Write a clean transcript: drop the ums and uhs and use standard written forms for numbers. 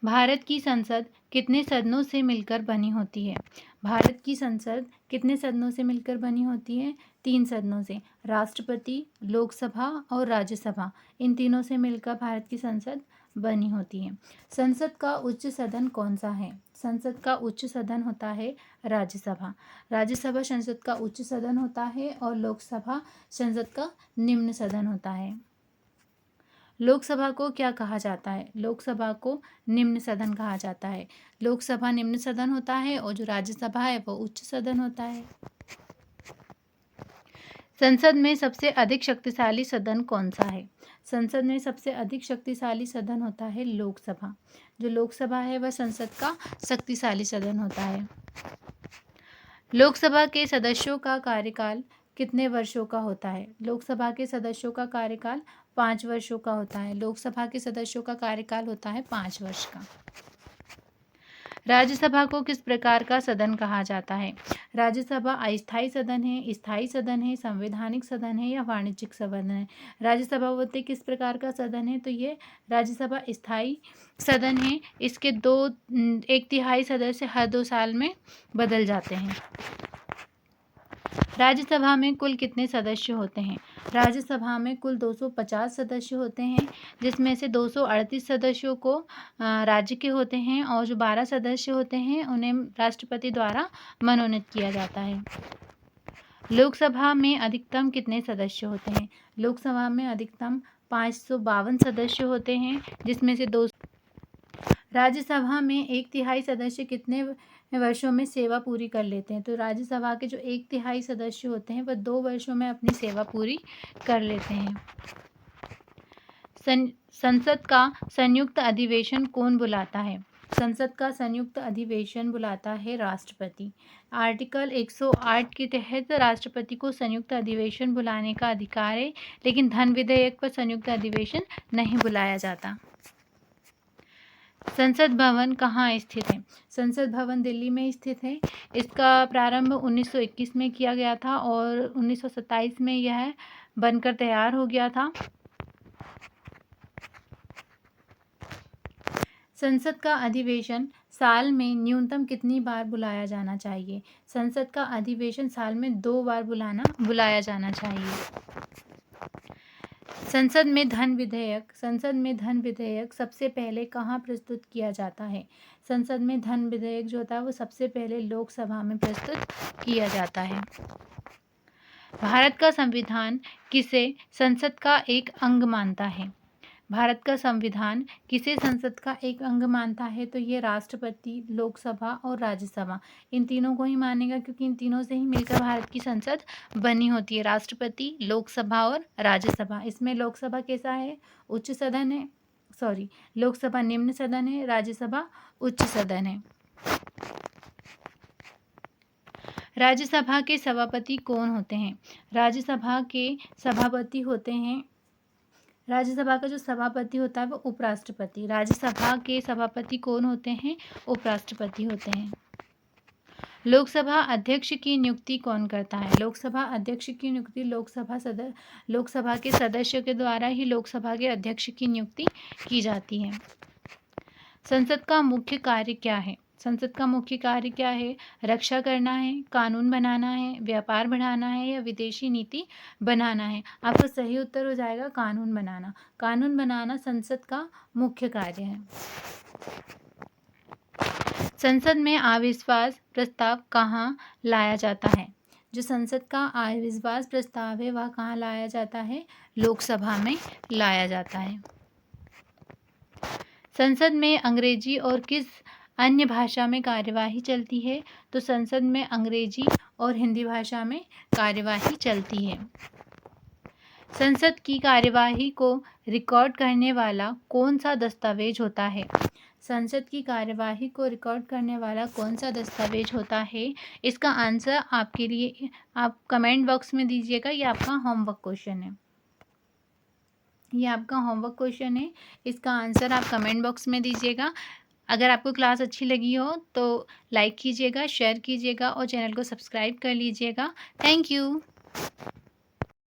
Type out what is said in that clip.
भारत की संसद कितने सदनों से मिलकर बनी होती है? भारत की संसद कितने सदनों से मिलकर बनी होती है? 3 सदनों से। राष्ट्रपति, लोकसभा और राज्यसभा, इन तीनों से मिलकर भारत की संसद बनी होती है। संसद का उच्च सदन कौन सा है? संसद का उच्च सदन होता है राज्यसभा। राज्यसभा संसद का उच्च सदन होता है और लोकसभा संसद का निम्न सदन होता है। लोकसभा को क्या कहा जाता है? लोकसभा को निम्न सदन कहा जाता है। लोकसभा निम्न सदन होता है और जो राज्यसभा है वो उच्च सदन होता है। संसद में सबसे अधिक शक्तिशाली सदन कौन सा है? संसद में सबसे अधिक शक्तिशाली सदन होता है लोकसभा। जो लोकसभा है वह संसद का शक्तिशाली सदन होता है। लोकसभा के सदस्यों का कार्यकाल कितने वर्षों का होता है? लोकसभा के सदस्यों का कार्यकाल 5 वर्षों का होता है। लोकसभा के सदस्यों का कार्यकाल होता है 5 वर्ष का। राज्यसभा को किस प्रकार का सदन कहा जाता है? राज्यसभा अस्थायी सदन है, स्थायी सदन है, संवैधानिक सदन है या वाणिज्यिक सदन है? राज्यसभा बोलते किस प्रकार का सदन है? तो ये राज्यसभा स्थायी सदन है। इसके 1/3 सदस्य हर 2 साल में बदल जाते हैं। राज्यसभा में कुल कितने सदस्य होते हैं? राज्यसभा में कुल 250 सदस्य होते हैं, जिसमें से 238 सदस्यों को राज्य के होते हैं और जो 12 सदस्य होते हैं उन्हें राष्ट्रपति द्वारा मनोनीत किया जाता है। लोकसभा में अधिकतम कितने सदस्य होते हैं? लोकसभा में अधिकतम 552 सदस्य होते हैं, जिसमें से 2 राज्यसभा में 1/3 सदस्य कितने वर्षों में सेवा पूरी कर लेते हैं? तो राज्यसभा के जो 1/3 सदस्य होते हैं वह 2 वर्षों में अपनी सेवा पूरी कर लेते हैं। संसद का संयुक्त अधिवेशन कौन बुलाता है? संसद का संयुक्त अधिवेशन बुलाता है राष्ट्रपति। आर्टिकल 108 के तहत राष्ट्रपति को संयुक्त अधिवेशन बुलाने का अधिकार है, लेकिन धन विधेयक पर संयुक्त अधिवेशन नहीं बुलाया जाता। संसद भवन कहाँ स्थित है? संसद भवन दिल्ली में स्थित है। इसका प्रारंभ 1921 में किया गया था और 1927 में यह बनकर तैयार हो गया था। संसद का अधिवेशन साल में न्यूनतम कितनी बार बुलाया जाना चाहिए? संसद का अधिवेशन साल में 2 बार बुलाया जाना चाहिए। संसद में धन विधेयक सबसे पहले कहाँ प्रस्तुत किया जाता है? संसद में धन विधेयक जो होता है वो सबसे पहले लोकसभा में प्रस्तुत किया जाता है। भारत का संविधान किसे संसद का एक अंग मानता है? भारत का संविधान किसे संसद का एक अंग मानता है? तो ये राष्ट्रपति, लोकसभा और राज्यसभा, इन तीनों को ही मानेगा, क्योंकि इन तीनों से ही मिलकर भारत की संसद बनी होती है। राष्ट्रपति, लोकसभा और राज्यसभा। इसमें लोकसभा कैसा है? उच्च सदन है। लोकसभा निम्न सदन है, राज्यसभा उच्च सदन है। राज्यसभा के सभापति कौन होते हैं? राज्यसभा के सभापति होते हैं, राज्यसभा का जो सभापति होता है वो उपराष्ट्रपति। राज्यसभा के सभापति कौन होते हैं? उपराष्ट्रपति होते हैं। लोकसभा अध्यक्ष की नियुक्ति कौन करता है? लोकसभा अध्यक्ष की नियुक्ति लोकसभा के सदस्यों के द्वारा ही लोकसभा के अध्यक्ष की नियुक्ति की जाती है। संसद का मुख्य कार्य क्या है? संसद का मुख्य कार्य क्या है? रक्षा करना है, कानून बनाना है, व्यापार बढ़ाना है या विदेशी नीति बनाना है? आपका सही उत्तर हो जाएगा कानून बनाना। कानून बनाना संसद का मुख्य कार्य है। संसद में अविश्वास प्रस्ताव कहाँ लाया जाता है? जो संसद का अविश्वास प्रस्ताव है वह कहाँ लाया जाता है? लोकसभा में लाया जाता है। संसद में अंग्रेजी और किस अन्य भाषा में कार्यवाही चलती है? तो संसद में अंग्रेजी और हिंदी भाषा में कार्यवाही चलती है। संसद की कार्यवाही को रिकॉर्ड करने वाला कौन सा दस्तावेज होता है? संसद की कार्यवाही को रिकॉर्ड करने वाला कौन सा दस्तावेज होता है? इसका आंसर आपके लिए आप कमेंट बॉक्स में दीजिएगा। ये आपका होमवर्क क्वेश्चन है। इसका आंसर आप कमेंट बॉक्स में दीजिएगा। अगर आपको क्लास अच्छी लगी हो तो लाइक कीजिएगा, शेयर कीजिएगा और चैनल को सब्सक्राइब कर लीजिएगा। Thank you.